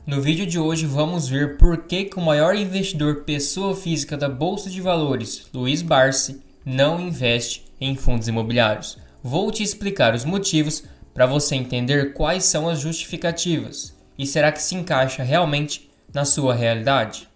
No vídeo de hoje vamos ver por que o maior investidor pessoa física da Bolsa de Valores, Luiz Barsi, não investe em fundos imobiliários. Vou te explicar os motivos para você entender quais são as justificativas e será que se encaixa realmente na sua realidade.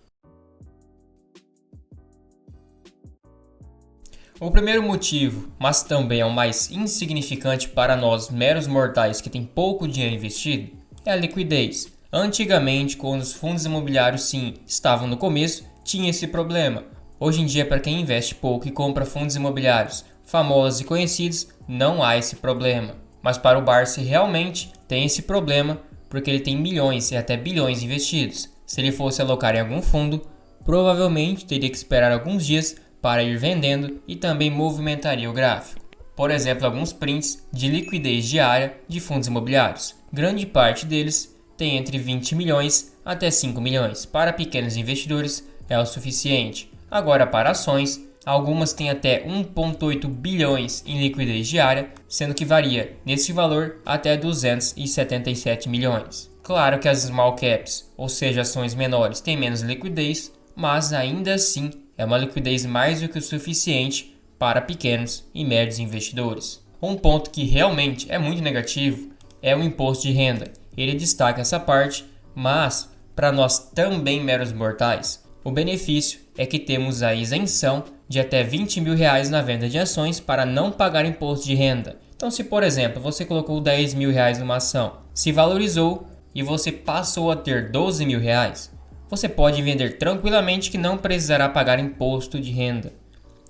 O primeiro motivo, mas também é o mais insignificante para nós meros mortais que têm pouco dinheiro investido, é a liquidez. Antigamente, quando os fundos imobiliários sim estavam no começo, tinha esse problema. Hoje em dia, para quem investe pouco e compra fundos imobiliários famosos e conhecidos, não há esse problema. Mas para o Barsi realmente tem esse problema porque ele tem milhões e até bilhões investidos. Se ele fosse alocar em algum fundo, provavelmente teria que esperar alguns dias para ir vendendo e também movimentaria o gráfico. Por exemplo, alguns prints de liquidez diária de fundos imobiliários. Grande parte deles tem entre 20 milhões até 5 milhões. Para pequenos investidores é o suficiente. Agora para ações, algumas têm até 1,8 bilhões em liquidez diária, sendo que varia nesse valor até 277 milhões. Claro que as small caps, ou seja, ações menores, têm menos liquidez, mas ainda assim é uma liquidez mais do que o suficiente para pequenos e médios investidores. Um ponto que realmente é muito negativo é o imposto de renda. Ele destaca essa parte, mas para nós também meros mortais, o benefício é que temos a isenção de até 20 mil reais na venda de ações para não pagar imposto de renda. Então, se por exemplo você colocou 10 mil reais numa ação, se valorizou e você passou a ter 12 mil reais, você pode vender tranquilamente que não precisará pagar imposto de renda.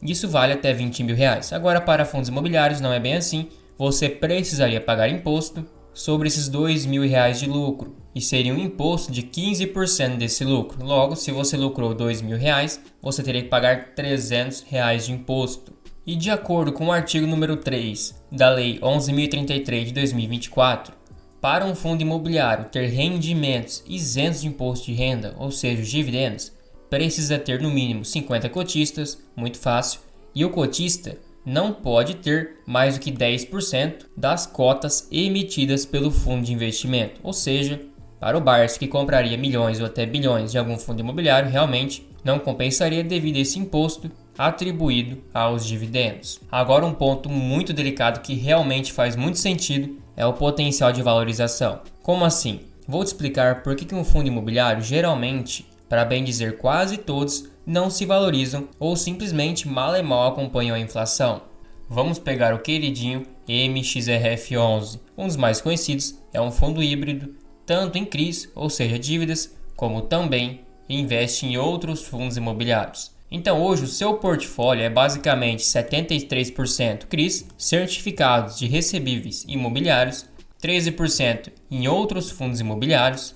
Isso vale até 20 mil reais. Agora para fundos imobiliários não é bem assim, você precisaria pagar imposto sobre esses 2 mil reais de lucro e seria um imposto de 15% desse lucro. Logo, se você lucrou 2 mil reais, você teria que pagar 300 reais de imposto. E de acordo com o artigo número 3 da Lei 11.033 de 2024, para um fundo imobiliário ter rendimentos isentos de imposto de renda, ou seja, os dividendos, precisa ter no mínimo 50 cotistas, muito fácil, e o cotista não pode ter mais do que 10% das cotas emitidas pelo fundo de investimento. Ou seja, para o Barsi que compraria milhões ou até bilhões de algum fundo imobiliário, realmente não compensaria devido a esse imposto atribuído aos dividendos. Agora um ponto muito delicado que realmente faz muito sentido é o potencial de valorização. Como assim? Vou te explicar por que um fundo imobiliário geralmente, para bem dizer quase todos, não se valorizam ou simplesmente mal e mal acompanham a inflação. Vamos pegar o queridinho MXRF11. Um dos mais conhecidos é um fundo híbrido, tanto em CRIs, ou seja, dívidas, como também investe em outros fundos imobiliários. Então hoje o seu portfólio é basicamente 73% CRIs, certificados de recebíveis imobiliários, 13% em outros fundos imobiliários,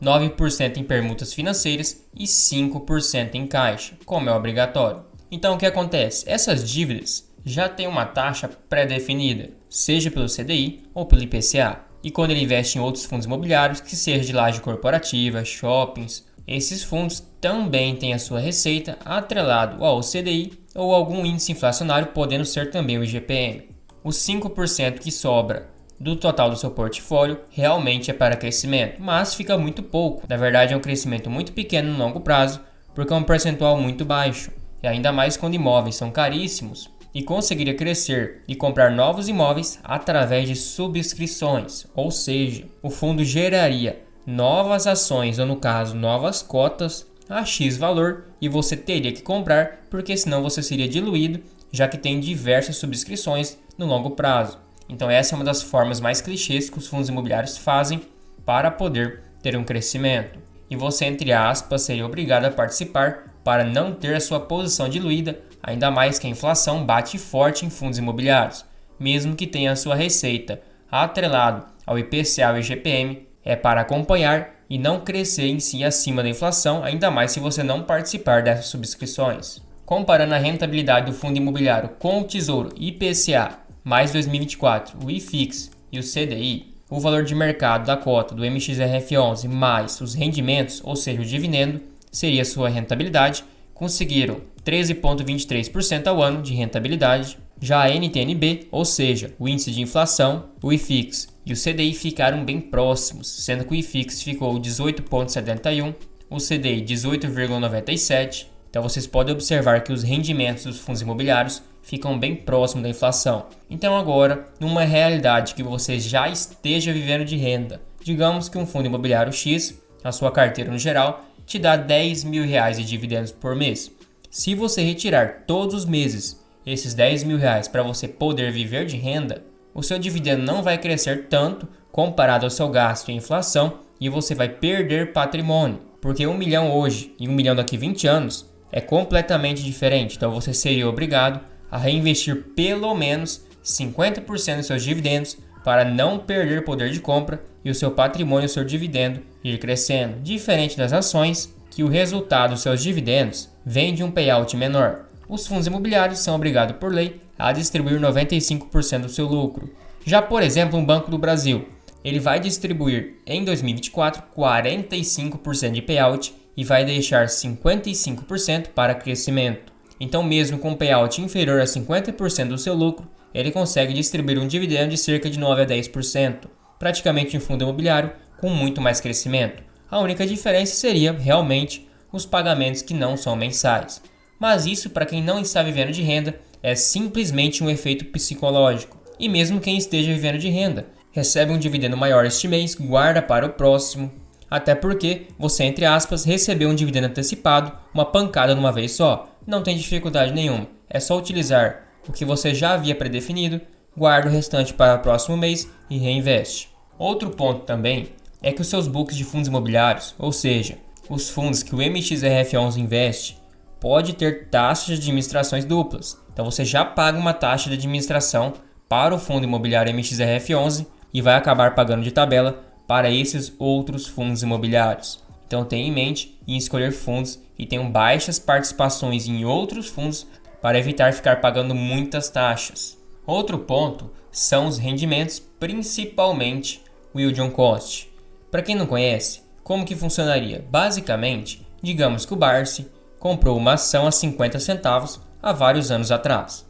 9% em permutas financeiras e 5% em caixa, como é obrigatório. Então o que acontece? Essas dívidas já têm uma taxa pré-definida, seja pelo CDI ou pelo IPCA. E quando ele investe em outros fundos imobiliários, que seja de laje corporativa, shoppings, esses fundos também têm a sua receita atrelado ao CDI ou algum índice inflacionário, podendo ser também o IGPM. Os 5% que sobra do total do seu portfólio realmente é para crescimento, mas fica muito pouco. Na verdade é um crescimento muito pequeno no longo prazo, porque é um percentual muito baixo, e ainda mais quando imóveis são caríssimos, e conseguiria crescer e comprar novos imóveis através de subscrições, ou seja, o fundo geraria novas ações, ou no caso novas cotas, a X valor, e você teria que comprar, porque senão você seria diluído, já que tem diversas subscrições no longo prazo. Então essa é uma das formas mais clichês que os fundos imobiliários fazem para poder ter um crescimento. E você, entre aspas, seria obrigado a participar para não ter a sua posição diluída, ainda mais que a inflação bate forte em fundos imobiliários. Mesmo que tenha a sua receita atrelado ao IPCA ou IGPM, é para acompanhar e não crescer em si acima da inflação, ainda mais se você não participar dessas subscrições. Comparando a rentabilidade do fundo imobiliário com o Tesouro IPCA mais 2024, o IFIX e o CDI, o valor de mercado da cota do MXRF11 mais os rendimentos, ou seja, o dividendo, seria sua rentabilidade. Conseguiram 13,23% ao ano de rentabilidade. Já a NTN-B, ou seja, o índice de inflação, o IFIX e o CDI ficaram bem próximos, sendo que o IFIX ficou 18,71, o CDI 18,97. Então vocês podem observar que os rendimentos dos fundos imobiliários ficam bem próximos da inflação. Então agora, numa realidade que você já esteja vivendo de renda, digamos que um fundo imobiliário X, a sua carteira no geral, te dá R$10.000 de dividendos por mês. Se você retirar todos os meses esses R$10.000 para você poder viver de renda, o seu dividendo não vai crescer tanto comparado ao seu gasto e inflação e você vai perder patrimônio. Porque 1 milhão hoje e 1 milhão daqui a 20 anos é completamente diferente. Então você seria obrigado a reinvestir pelo menos 50% dos seus dividendos para não perder poder de compra e o seu patrimônio, o seu dividendo, ir crescendo. Diferente das ações, que o resultado dos seus dividendos vem de um payout menor. Os fundos imobiliários são obrigados por lei a distribuir 95% do seu lucro. Já, por exemplo, um Banco do Brasil, ele vai distribuir em 2024 45% de payout e vai deixar 55% para crescimento. Então, mesmo com um payout inferior a 50% do seu lucro, ele consegue distribuir um dividendo de cerca de 9 a 10%, praticamente um fundo imobiliário com muito mais crescimento. A única diferença seria realmente os pagamentos que não são mensais. Mas isso, para quem não está vivendo de renda, é simplesmente um efeito psicológico. E mesmo quem esteja vivendo de renda, recebe um dividendo maior este mês, guarda para o próximo. Até porque você, entre aspas, recebeu um dividendo antecipado, uma pancada de uma vez só. Não tem dificuldade nenhuma. É só utilizar o que você já havia predefinido, guarda o restante para o próximo mês e reinveste. Outro ponto também é que os seus books de fundos imobiliários, ou seja, os fundos que o MXRF11 investe, pode ter taxas de administrações duplas. Então você já paga uma taxa de administração para o fundo imobiliário MXRF11 e vai acabar pagando de tabela para esses outros fundos imobiliários. Então tenha em mente em escolher fundos e tenham baixas participações em outros fundos para evitar ficar pagando muitas taxas. Outro ponto são os rendimentos, principalmente o yield on cost. Para quem não conhece, como que funcionaria? Basicamente, digamos que o Barsi comprou uma ação a 50 centavos há vários anos atrás.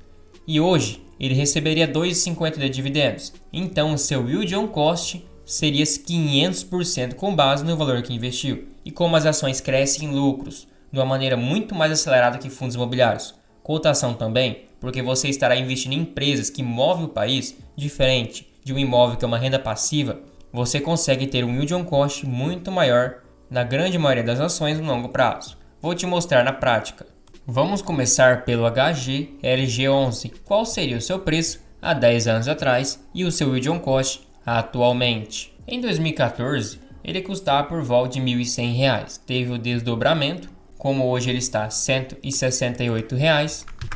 E hoje ele receberia 2,50 de dividendos. Então o seu yield on cost seria 500% com base no valor que investiu. E como as ações crescem em lucros de uma maneira muito mais acelerada que fundos imobiliários, cotação também, porque você estará investindo em empresas que movem o país, diferente de um imóvel que é uma renda passiva, você consegue ter um yield on cost muito maior na grande maioria das ações no longo prazo. Vou te mostrar na prática. Vamos começar pelo HGLG11. Qual seria o seu preço há 10 anos atrás e o seu yield on cost atualmente? Em 2014, ele custava por volta de R$ 1.100. Teve o desdobramento, como hoje ele está R$ 168.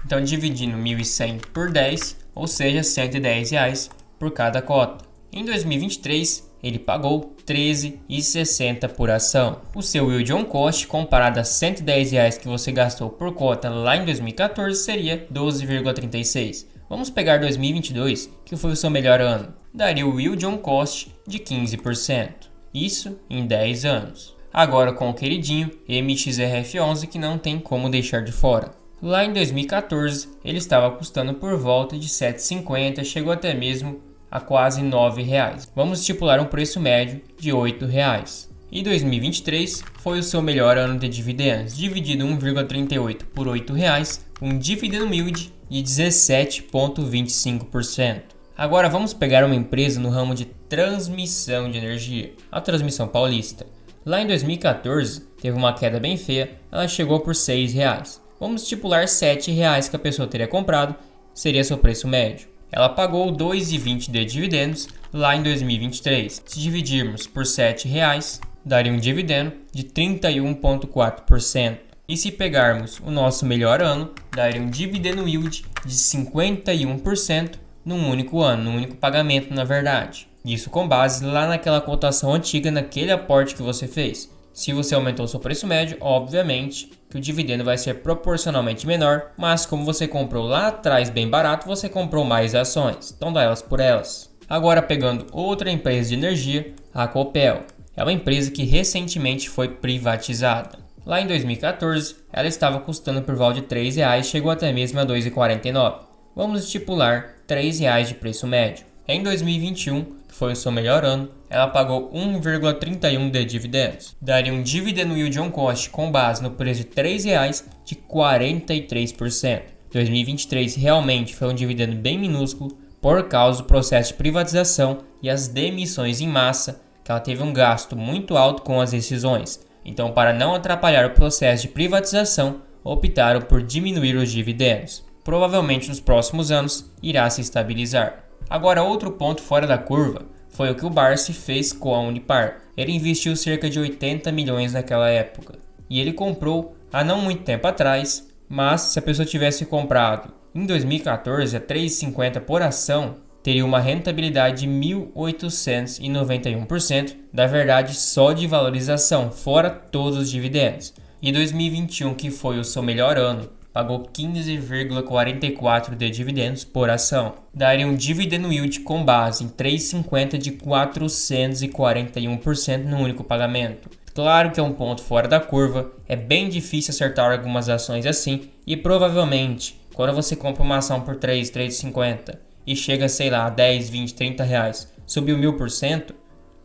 Então, dividindo 1.100 por 10, ou seja, R$ 110 por cada cota. Em 2023, ele pagou R$ 13,60 por ação. O seu yield on cost, comparado a R$ 110 que você gastou por cota lá em 2014, seria 12,36. Vamos pegar 2022, que foi o seu melhor ano. Daria o yield on cost de 15%. Isso em 10 anos. Agora com o queridinho MXRF11, que não tem como deixar de fora. Lá em 2014, ele estava custando por volta de R$ 7,50, chegou até mesmo a quase R$ 9,00. Vamos estipular um preço médio de R$ 8,00. E 2023 foi o seu melhor ano de dividendos, dividido 1,38 por R$ 8,00, um dividend yield de 17,25%. Agora vamos pegar uma empresa no ramo de transmissão de energia, a Transmissão Paulista. Lá em 2014 teve uma queda bem feia, ela chegou por R$ 6,00. Vamos estipular R$ 7,00 que a pessoa teria comprado, seria seu preço médio. Ela pagou R$ 2,20 de dividendos lá em 2023. Se dividirmos por R$ 7,00, daria um dividendo de 31,4%. E se pegarmos o nosso melhor ano, daria um dividend yield de 51% num único ano, num único pagamento, na verdade. Isso com base lá naquela cotação antiga, naquele aporte que você fez. Se você aumentou seu preço médio, obviamente que o dividendo vai ser proporcionalmente menor, mas como você comprou lá atrás bem barato, você comprou mais ações, então dá elas por elas. Agora pegando outra empresa de energia, a Copel. É uma empresa que recentemente foi privatizada. Lá em 2014, ela estava custando por volta de R$ 3,00, chegou até mesmo a R$ 2,49. vamos estipular R$ 3,00 de preço médio. Em 2021, que foi o seu melhor ano, ela pagou 1,31 de dividendos. Daria um dividend yield on cost com base no preço de R$ 3,00 de 43%. 2023 realmente foi um dividendo bem minúsculo por causa do processo de privatização e as demissões em massa, que ela teve um gasto muito alto com as decisões. Então, para não atrapalhar o processo de privatização, optaram por diminuir os dividendos. Provavelmente nos próximos anos irá se estabilizar. Agora, outro ponto fora da curva foi o que o Barsi fez com a Unipar. Ele investiu cerca de 80 milhões naquela época. E ele comprou há não muito tempo atrás, mas se a pessoa tivesse comprado em 2014 a R$ 3,50 por ação, teria uma rentabilidade de 1.891%, da verdade só de valorização, fora todos os dividendos. E 2021, que foi o seu melhor ano, pagou 15,44 de dividendos por ação. Daria um dividend yield com base em 3,50 de 441% no único pagamento. Claro que é um ponto fora da curva, é bem difícil acertar algumas ações assim e provavelmente quando você compra uma ação por 3,50 e chega, sei lá, a 10, 20, 30 reais, subiu 1000%,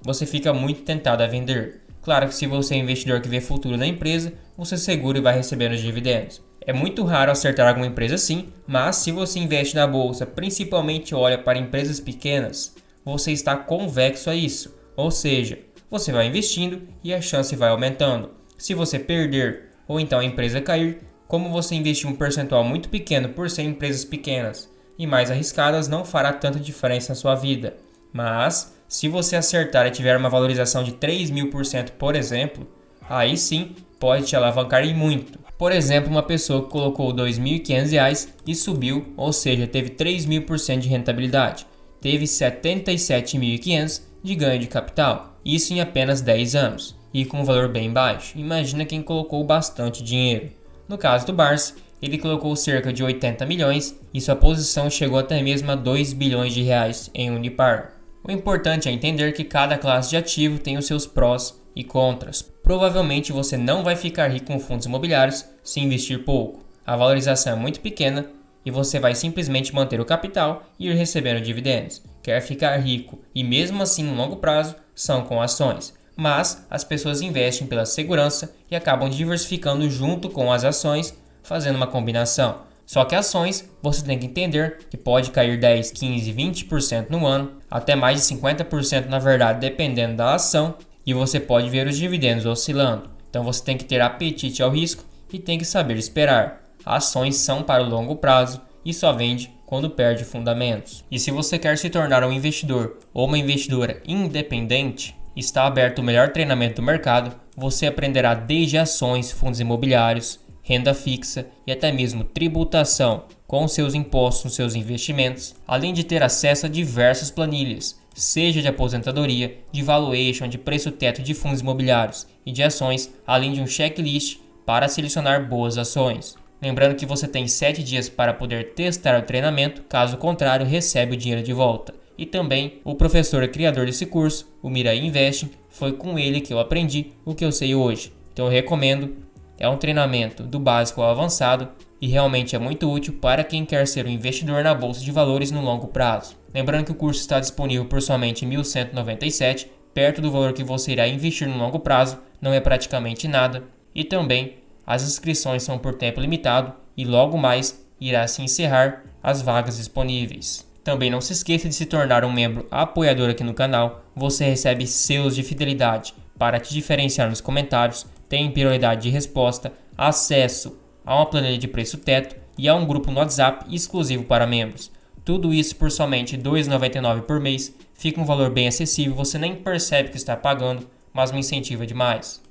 você fica muito tentado a vender. Claro que se você é investidor que vê futuro na empresa, você segura e vai recebendo os dividendos. É muito raro acertar alguma empresa assim, mas se você investe na bolsa, principalmente olha para empresas pequenas, você está convexo a isso. Ou seja, você vai investindo e a chance vai aumentando. Se você perder ou então a empresa cair, como você investiu um percentual muito pequeno por ser empresas pequenas e mais arriscadas, não fará tanta diferença na sua vida. Mas, se você acertar e tiver uma valorização de 3.000%, por exemplo, aí sim pode te alavancar e muito. Por exemplo, uma pessoa que colocou R$ 2.500 e subiu, ou seja, teve 3.000% de rentabilidade. Teve 77.500 de ganho de capital, isso em apenas 10 anos, e com um valor bem baixo. Imagina quem colocou bastante dinheiro. No caso do Barsi, ele colocou cerca de 80 milhões e sua posição chegou até mesmo a 2 bilhões de reais em Unipar. O importante é entender que cada classe de ativo tem os seus prós e contras. Provavelmente você não vai ficar rico com fundos imobiliários se investir pouco. A valorização é muito pequena e você vai simplesmente manter o capital e ir recebendo dividendos. Quer ficar rico e mesmo assim no longo prazo são com ações. Mas as pessoas investem pela segurança e acabam diversificando junto com as ações, fazendo uma combinação. Só que ações, você tem que entender que pode cair 10, 15, 20% no ano, até mais de 50% na verdade, dependendo da ação, e você pode ver os dividendos oscilando. Então você tem que ter apetite ao risco e tem que saber esperar. Ações são para o longo prazo e só vende quando perde fundamentos. E se você quer se tornar um investidor ou uma investidora independente, está aberto o melhor treinamento do mercado. Você aprenderá desde ações, fundos imobiliários, renda fixa e até mesmo tributação com seus impostos nos seus investimentos, além de ter acesso a diversas planilhas, seja de aposentadoria, de valuation, de preço teto de fundos imobiliários e de ações, além de um checklist para selecionar boas ações. Lembrando que você tem 7 dias para poder testar o treinamento, caso contrário recebe o dinheiro de volta. E também o professor e criador desse curso, o Mirai Investing, foi com ele que eu aprendi o que eu sei hoje. Então eu recomendo, é um treinamento do básico ao avançado e realmente é muito útil para quem quer ser um investidor na bolsa de valores no longo prazo. Lembrando que o curso está disponível por somente R$ 1.197, perto do valor que você irá investir no longo prazo, não é praticamente nada. E também as inscrições são por tempo limitado e logo mais irá se encerrar as vagas disponíveis. Também não se esqueça de se tornar um membro apoiador aqui no canal. Você recebe selos de fidelidade para te diferenciar nos comentários, tem prioridade de resposta, acesso a uma planilha de preço teto e a um grupo no WhatsApp exclusivo para membros. Tudo isso por somente R$ 2,99 por mês. Fica um valor bem acessível, você nem percebe que está pagando, mas me incentiva demais.